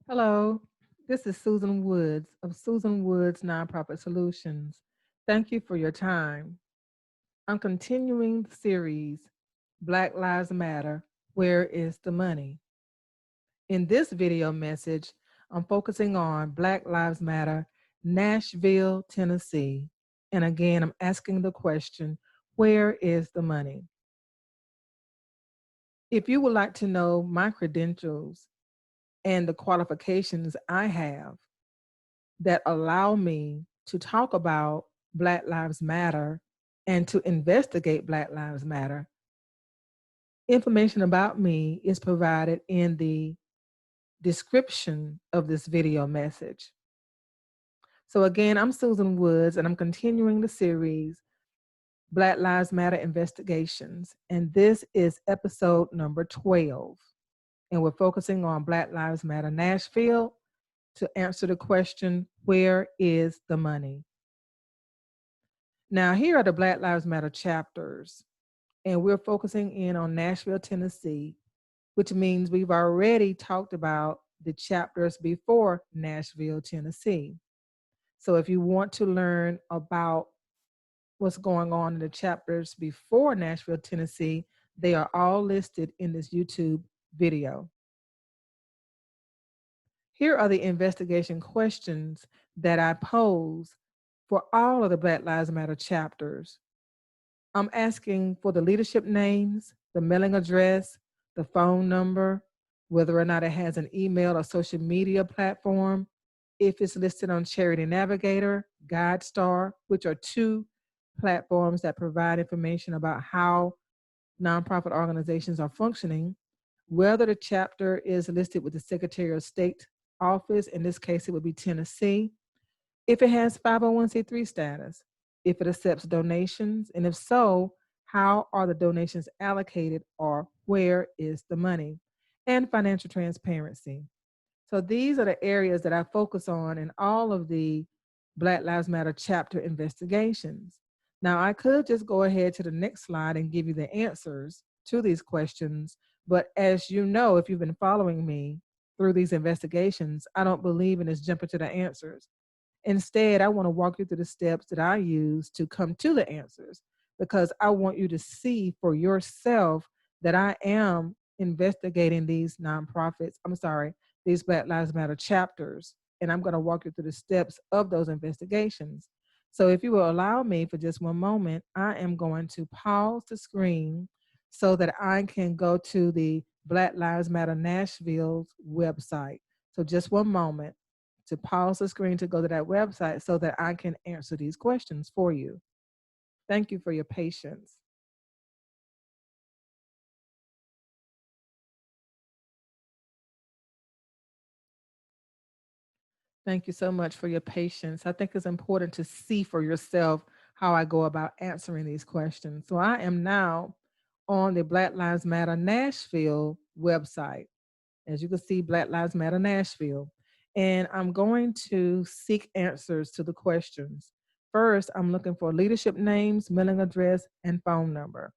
Hello, this is Susan Woods of Susan Woods Nonprofit Solutions. Thank you for your time. I'm continuing the series, Black Lives Matter, Where is the Money? In this video message, I'm focusing on Black Lives Matter, Nashville, Tennessee. And again, I'm asking the question, where is the money? If you would like to know my credentials and the qualifications I have, that allow me to talk about Black Lives Matter and to investigate Black Lives Matter. Information about me is provided in the description of this video message. So again, I'm Susan Woods and I'm continuing the series Black Lives Matter Investigations. And this is episode number 12. And we're focusing on Black Lives Matter Nashville to answer the question, where is the money? Now, here are the Black Lives Matter chapters, and we're focusing in on Nashville, Tennessee, which means we've already talked about the chapters before Nashville, Tennessee. So if you want to learn about what's going on in the chapters before Nashville, Tennessee, they are all listed in this YouTube video. Here are the investigation questions that I pose for all of the Black Lives Matter chapters. I'm asking for the leadership names, the mailing address, the phone number, whether or not it has an email or social media platform, if it's listed on Charity Navigator, GuideStar, which are two platforms that provide information about how nonprofit organizations are functioning, whether the chapter is listed with the Secretary of State office, in this case it would be Tennessee, if it has 501c3 status, if it accepts donations, and if so, how are the donations allocated or where is the money, and financial transparency. So these are the areas that I focus on in all of the Black Lives Matter chapter investigations. Now, I could just go ahead to the next slide and give you the answers to these questions, but as you know, if you've been following me through these investigations, I don't believe in just jumping to the answers. Instead, I want to walk you through the steps that I use to come to the answers, because I want you to see for yourself that I am investigating these these Black Lives Matter chapters, and I'm going to walk you through the steps of those investigations. So if you will allow me for just one moment, I am going to pause the screen so that I can go to the Black Lives Matter Nashville's website. So just one moment to pause the screen to go to that website so that I can answer these questions for you. Thank you for your patience. Thank you so much for your patience. I think it's important to see for yourself how I go about answering these questions. So I am now on the Black Lives Matter Nashville website. As you can see, Black Lives Matter Nashville. And I'm going to seek answers to the questions. First, I'm looking for leadership names, mailing address, and phone number.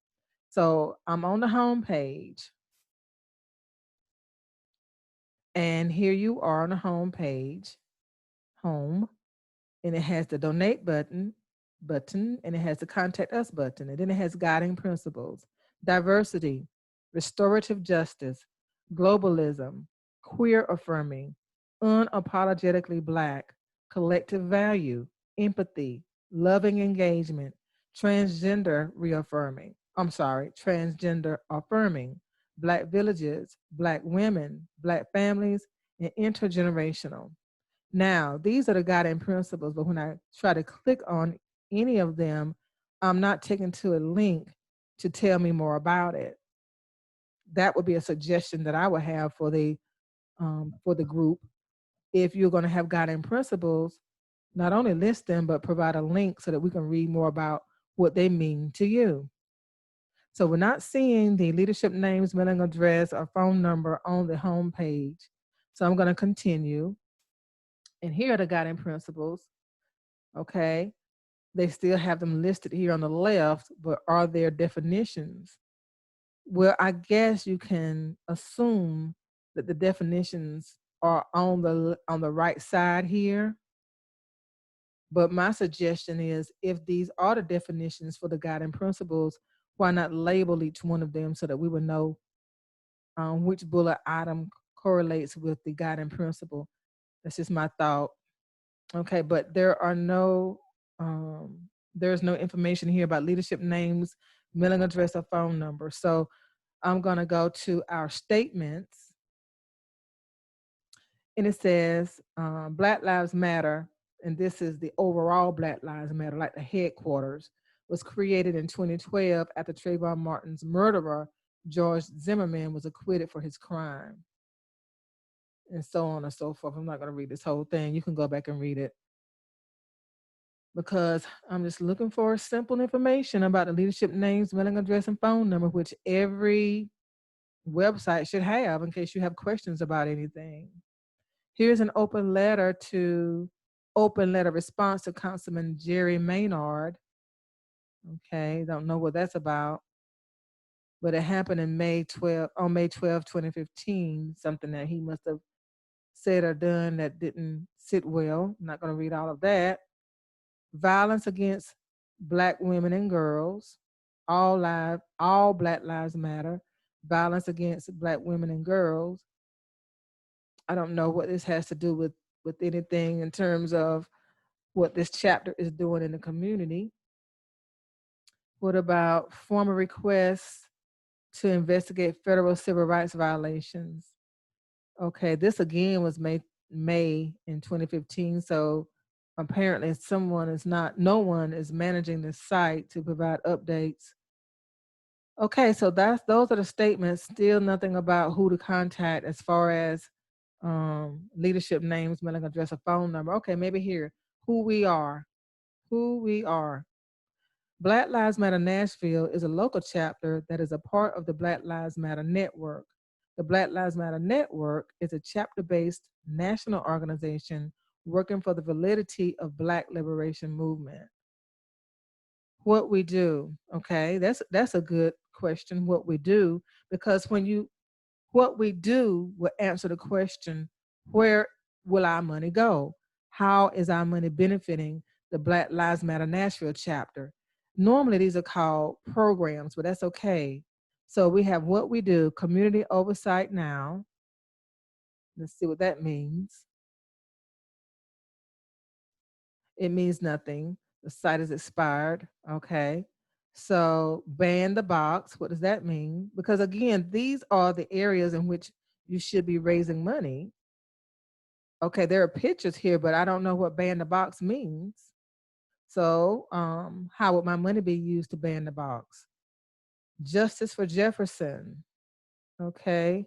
So I'm on the home page. And here you are on the home page, home, and it has the donate button, and it has the contact us button, and then it has guiding principles, diversity, restorative justice, globalism, queer affirming, unapologetically Black, collective value, empathy, loving engagement, transgender affirming, Black villages, Black women, Black families, and intergenerational. Now, these are the guiding principles, but when I try to click on any of them, I'm not taken to a link to tell me more about it. That would be a suggestion that I would have for the group. If you're going to have guiding principles, not only list them, but provide a link so that we can read more about what they mean to you. So we're not seeing the leadership names, mailing address, or phone number on the home page. So I'm going to continue. And here are the guiding principles. Okay. They still have them listed here on the left, but are there definitions? Well, I guess you can assume that the definitions are on the right side here. But my suggestion is, if these are the definitions for the guiding principles, why not label each one of them so that we would know which bullet item correlates with the guiding principle? That's just my thought. Okay, but there's no information here about leadership names, mailing address, or phone number. So I'm going to go to our statements, and it says Black Lives Matter, and this is the overall Black Lives Matter, like the headquarters, was created in 2012 after Trayvon Martin's murderer, George Zimmerman, was acquitted for his crime, and so on and so forth. I'm not going to read this whole thing. You can go back and read it, because I'm just looking for simple information about the leadership names, mailing address, and phone number, which every website should have in case you have questions about anything. Here's an open letter response to Councilman Jerry Maynard. Okay, don't know what that's about, but it happened on May 12, 2015, something that he must have said or done that didn't sit well. I'm not going to read all of that. Violence against Black women and girls, all Black Lives Matter. Violence against Black women and girls. I don't know what this has to do with anything in terms of what this chapter is doing in the community. What about formal requests to investigate federal civil rights violations? Okay, this again was May in 2015. So apparently no one is managing the site to provide updates. Okay, so those are the statements. Still nothing about who to contact as far as leadership names, mailing address, or phone number. Okay, maybe here, who we are. Black Lives Matter Nashville is a local chapter that is a part of the Black Lives Matter Network. The Black Lives Matter Network is a chapter-based national organization working for the validity of Black liberation movement. What we do, okay, that's a good question, what we do, because what we do will answer the question, where will our money go? How is our money benefiting the Black Lives Matter Nashville chapter? Normally these are called programs, but that's okay. So we have what we do, community oversight now. Let's see what that means. It means nothing. The site is expired, okay? So ban the box, what does that mean? Because again, these are the areas in which you should be raising money. Okay, there are pictures here, but I don't know what ban the box means. So how would my money be used to ban the box? Justice for Jefferson. Okay.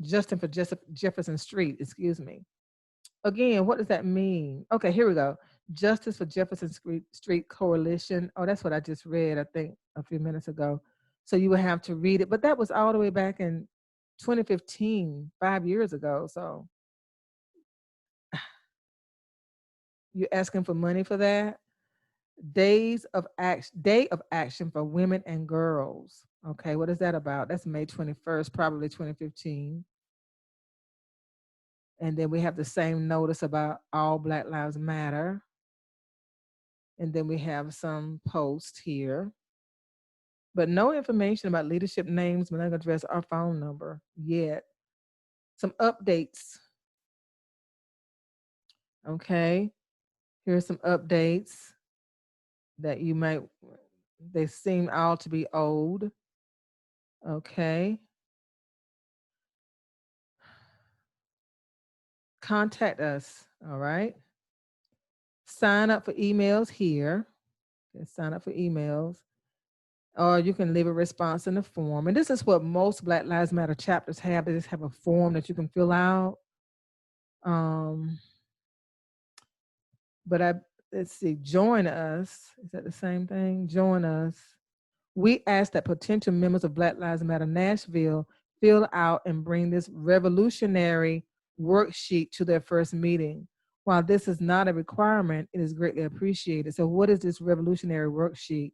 Justin for Jefferson Street, excuse me. Again, what does that mean? Okay, here we go. Justice for Jefferson Street Coalition. Oh, that's what I just read, I think, a few minutes ago. So you would have to read it, but that was all the way back in 2015, 5 years ago. So you're asking for money for that? Day of Action for Women and Girls. Okay, what is that about? That's May 21st, probably 2015. And then we have the same notice about all Black Lives Matter. And then we have some posts here, but no information about leadership names, mailing address, or phone number yet. Some updates. Okay, here's some updates that they seem all to be old. Okay. Contact us, all right? Sign up for emails here. Sign up for emails. Or you can leave a response in the form. And this is what most Black Lives Matter chapters have. They just have a form that you can fill out. But let's see, join us. Is that the same thing? Join us. We ask that potential members of Black Lives Matter Nashville fill out and bring this revolutionary worksheet to their first meeting. While this is not a requirement, it is greatly appreciated. So what is this revolutionary worksheet?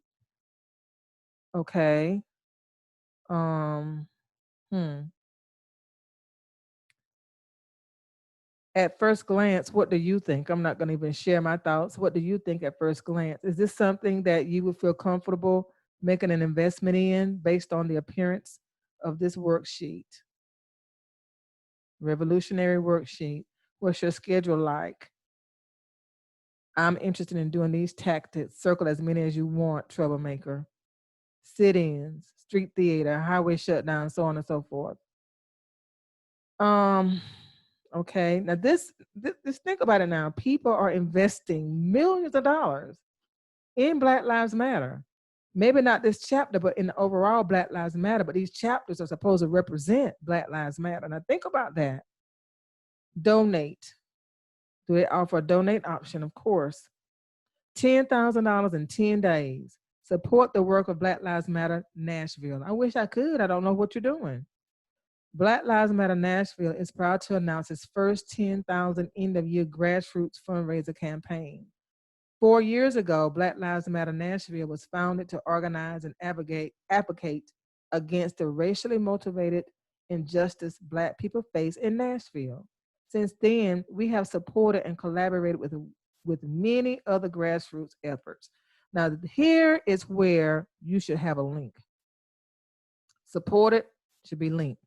Okay. At first glance, what do you think? I'm not going to even share my thoughts. What do you think at first glance? Is this something that you would feel comfortable making an investment in based on the appearance of this worksheet? Revolutionary worksheet. What's your schedule like? I'm interested in doing these tactics. Circle as many as you want, troublemaker. Sit-ins, street theater, highway shutdown, so on and so forth. Okay, now this think about it now. People are investing millions of dollars in Black Lives Matter. Maybe not this chapter, but in the overall Black Lives Matter. But these chapters are supposed to represent Black Lives Matter. Now think about that. Donate. Do they offer a donate option? Of course. $10,000 in 10 days. Support the work of Black Lives Matter Nashville. I wish I could. I don't know what you're doing. Black Lives Matter Nashville is proud to announce its first 10,000 end-of-year grassroots fundraiser campaign. 4 years ago, Black Lives Matter Nashville was founded to organize and advocate against the racially motivated injustice Black people face in Nashville. Since then, we have supported and collaborated with many other grassroots efforts. Now, here is where you should have a link. Supported should be linked.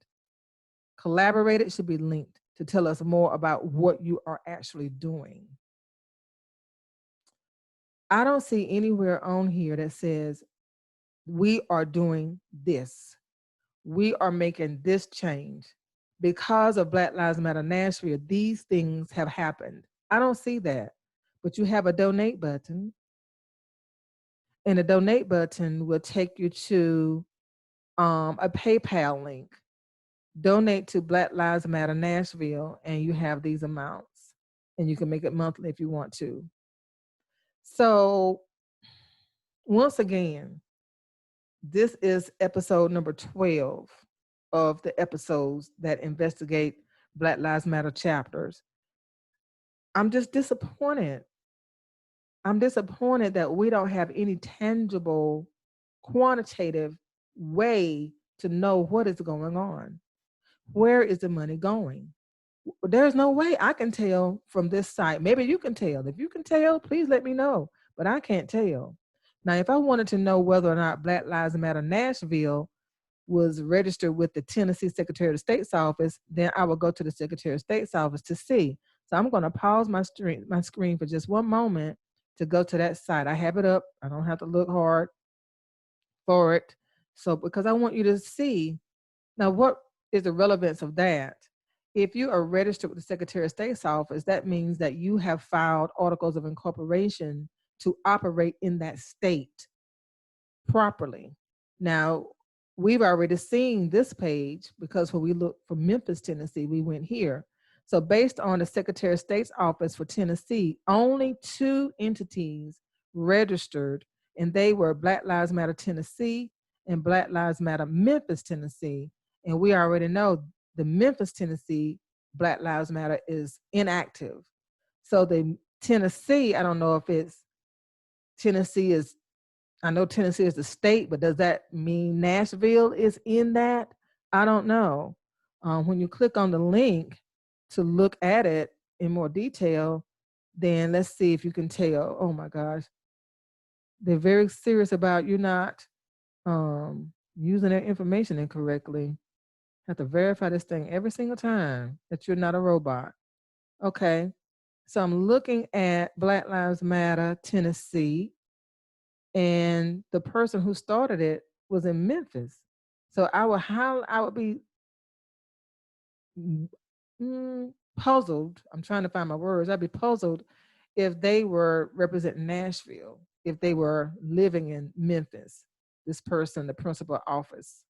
Collaborated should be linked to tell us more about what you are actually doing. I don't see anywhere on here that says we are doing this. We are making this change. Because of Black Lives Matter Nashville, these things have happened. I don't see that. But you have a donate button. And the donate button will take you to a PayPal link. Donate to Black Lives Matter Nashville, and you have these amounts. And you can make it monthly if you want to. So, once again, this is episode number 12 of the episodes that investigate Black Lives Matter chapters. I'm just disappointed. I'm disappointed that we don't have any tangible, quantitative way to know what is going on. Where is the money going? There's no way I can tell from this site. Maybe you can tell. If you can tell, please let me know. But I can't tell. Now, if I wanted to know whether or not Black Lives Matter Nashville was registered with the Tennessee Secretary of State's office, then I would go to the Secretary of State's office to see. So I'm going to pause my screen for just one moment to go to that site. I have it up. I don't have to look hard for it. So because I want you to see. Now, what is the relevance of that? If you are registered with the Secretary of State's office, that means that you have filed articles of incorporation to operate in that state properly. Now, we've already seen this page because when we looked for Memphis, Tennessee, we went here. So based on the Secretary of State's office for Tennessee, only 2 entities registered, and they were Black Lives Matter Tennessee and Black Lives Matter Memphis, Tennessee. And we already know the Memphis, Tennessee Black Lives Matter is inactive. So the Tennessee, I don't know if it's Tennessee is, I know Tennessee is the state, but does that mean Nashville is in that? I don't know. When you click on the link to look at it in more detail, then let's see if you can tell. Oh my gosh. They're very serious about you not using their information incorrectly. Have to verify this thing every single time that you're not a robot. Okay. So I'm looking at Black Lives Matter Tennessee, and the person who started it was in Memphis. So I would be puzzled. I'm trying to find my words. I'd be puzzled if they were representing Nashville, if they were living in Memphis. This person, the principal office,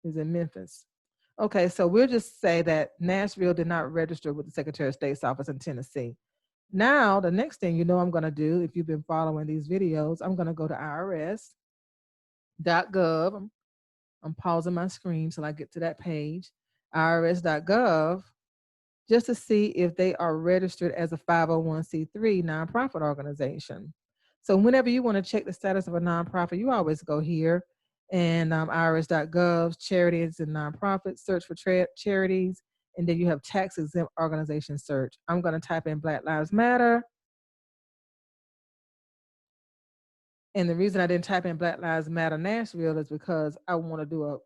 is in Memphis. Okay, so we'll just say that Nashville did not register with the Secretary of State's office in Tennessee. Now, the next thing you know I'm going to do, if you've been following these videos, I'm going to go to irs.gov. I'm pausing my screen till I get to that page, irs.gov, just to see if they are registered as a 501c3 nonprofit organization. So whenever you want to check the status of a nonprofit, you always go here and irs.gov, charities and nonprofits, search for charities, and then you have tax exempt organization search. I'm going to type in Black Lives Matter. And the reason I didn't type in Black Lives Matter Nashville is because I want to do a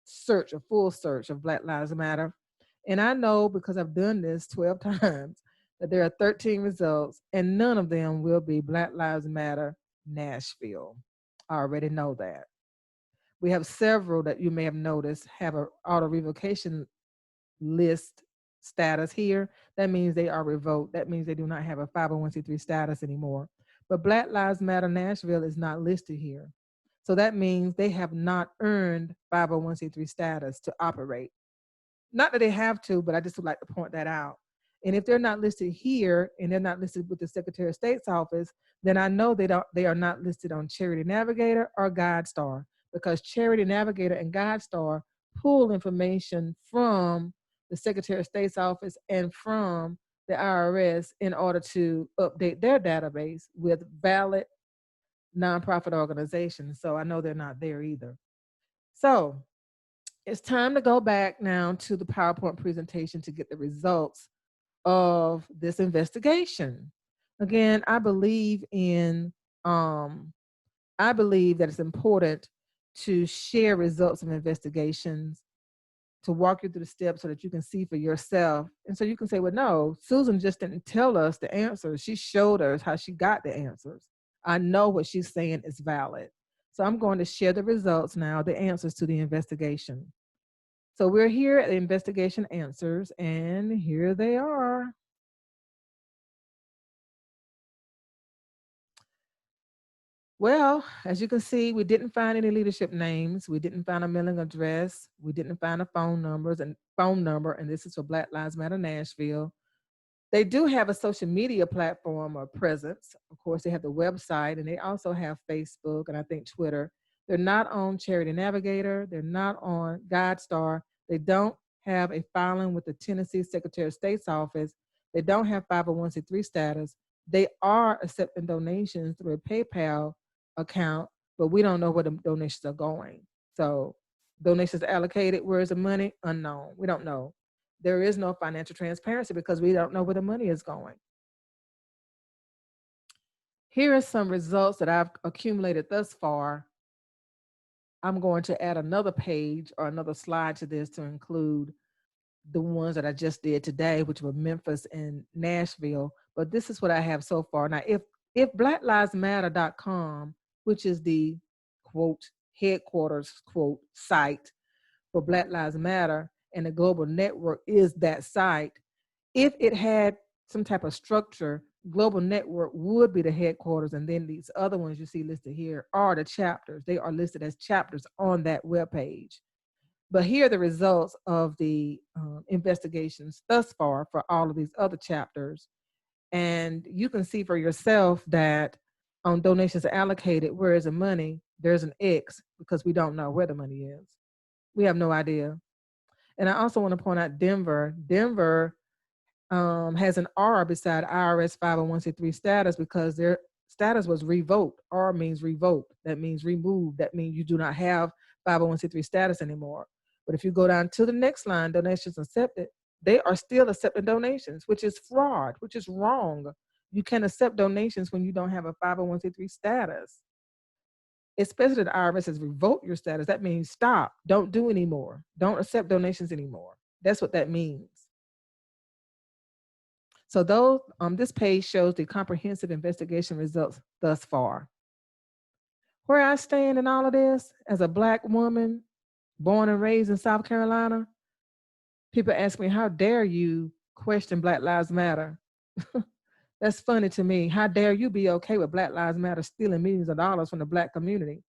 search, a full search of Black Lives Matter. And I know, because I've done this 12 times, that there are 13 results, and none of them will be Black Lives Matter Nashville. I already know that. We have several that you may have noticed have an auto revocation list status here. That means they are revoked. That means they do not have a 501c3 status anymore. But Black Lives Matter Nashville is not listed here. So that means they have not earned 501c3 status to operate. Not that they have to, but I just would like to point that out. And if they're not listed here and they're not listed with the Secretary of State's office, then I know they are not listed on Charity Navigator or GuideStar, because Charity Navigator and GuideStar pull information from the Secretary of State's office and from the IRS in order to update their database with valid nonprofit organizations. So I know they're not there either. So it's time to go back now to the PowerPoint presentation to get the results of this investigation. Again, I believe that it's important to share results of investigations, to walk you through the steps so that you can see for yourself. And so you can say, well, no, Susan just didn't tell us the answers. She showed us how she got the answers. I know what she's saying is valid. So I'm going to share the results now, the answers to the investigation. So we're here at the investigation answers, and here they are. Well, as you can see, we didn't find any leadership names. We didn't find a mailing address. We didn't find a phone number, and this is for Black Lives Matter Nashville. They do have a social media platform or presence. Of course, they have the website, and they also have Facebook and I think Twitter. They're not on Charity Navigator. They're not on GuideStar. They don't have a filing with the Tennessee Secretary of State's office. They don't have 501c3 status. They are accepting donations through a PayPal account, but we don't know where the donations are going. So donations allocated, where is the money? Unknown. We don't know. There is no financial transparency because we don't know where the money is going. Here are some results that I've accumulated thus far. I'm going to add another page or another slide to this to include the ones that I just did today, which were Memphis and Nashville. But this is what I have so far. Now, if blacklivesmatter.com, which is the quote headquarters quote site for Black Lives Matter, and the global network is that site, if it had some type of structure, global network would be the headquarters, and then these other ones you see listed here are the chapters. They are listed as chapters on that webpage. But here are the results of the investigations thus far for all of these other chapters. And you can see for yourself that on donations allocated, where is the money? There's an X, because we don't know where the money is. We have no idea. And I also want to point out Denver. Denver has an R beside IRS 501c3 status because their status was revoked. R means revoked. That means removed. That means you do not have 501c3 status anymore. But if you go down to the next line, donations accepted, they are still accepting donations, which is fraud, which is wrong. You can accept donations when you don't have a 501c3 status. Especially the IRS has revoked your status. That means stop, don't do anymore. Don't accept donations anymore. That's what that means. So this page shows the comprehensive investigation results thus far. Where I stand in all of this, as a Black woman, born and raised in South Carolina, people ask me, how dare you question Black Lives Matter? That's funny to me. How dare you be okay with Black Lives Matter stealing millions of dollars from the Black community?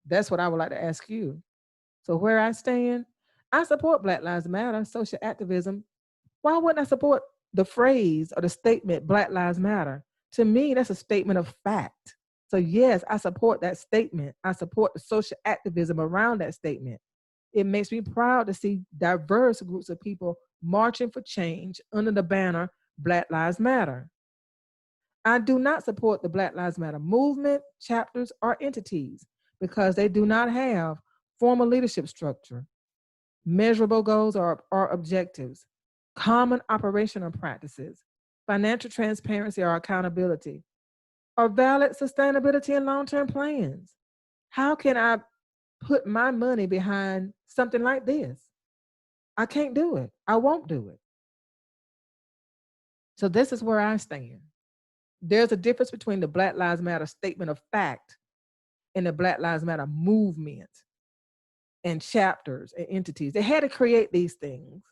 That's what I would like to ask you. So where I stand, I support Black Lives Matter, social activism. Why wouldn't I support the phrase or the statement Black Lives Matter? To me, that's a statement of fact. So yes, I support that statement. I support the social activism around that statement. It makes me proud to see diverse groups of people marching for change under the banner Black Lives Matter. I do not support the Black Lives Matter movement, chapters, or entities because they do not have formal leadership structure. measurable goals or objectives, common operational practices, financial transparency or accountability, or valid sustainability and long-term plans. How can I put my money behind something like this? I can't do it. I won't do it. So this is where I stand. There's a difference between the Black Lives Matter statement of fact and the Black Lives Matter movement and chapters and entities. They had to create these things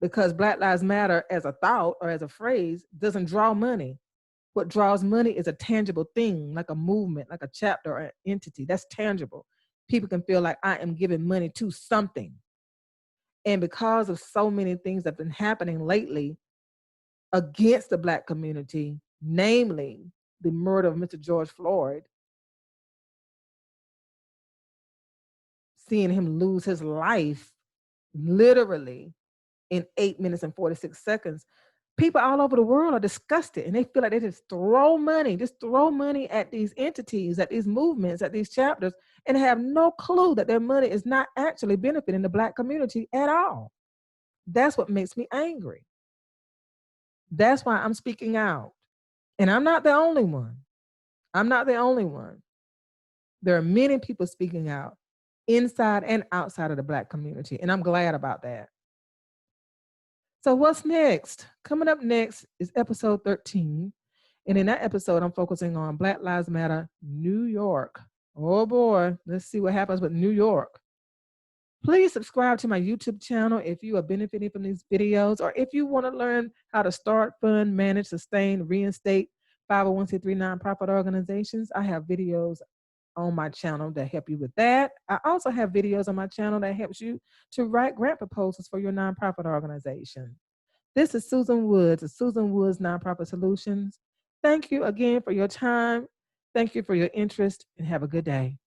because Black Lives Matter as a thought or as a phrase doesn't draw money. What draws money is a tangible thing, like a movement, like a chapter or an entity. That's tangible. People can feel like I am giving money to something. And because of so many things that have been happening lately against the Black community, namely the murder of Mr. George Floyd, seeing him lose his life literally in 8 minutes and 46 seconds, people all over the world are disgusted and they feel like they just throw money at these entities, at these movements, at these chapters, and have no clue that their money is not actually benefiting the Black community at all. That's what makes me angry. That's why I'm speaking out. And I'm not the only one. I'm not the only one. There are many people speaking out inside and outside of the Black community, and I'm glad about that. So what's next? Coming up next is episode 13. And in that episode, I'm focusing on Black Lives Matter New York. Oh boy, let's see what happens with New York. Please subscribe to my YouTube channel if you are benefiting from these videos, or if you want to learn how to start, fund, manage, sustain, reinstate 501c3 nonprofit organizations. I have videos on my channel that help you with that. I also have videos on my channel that helps you to write grant proposals for your nonprofit organization. This is Susan Woods of Susan Woods Nonprofit Solutions. Thank you again for your time. Thank you for your interest, and have a good day.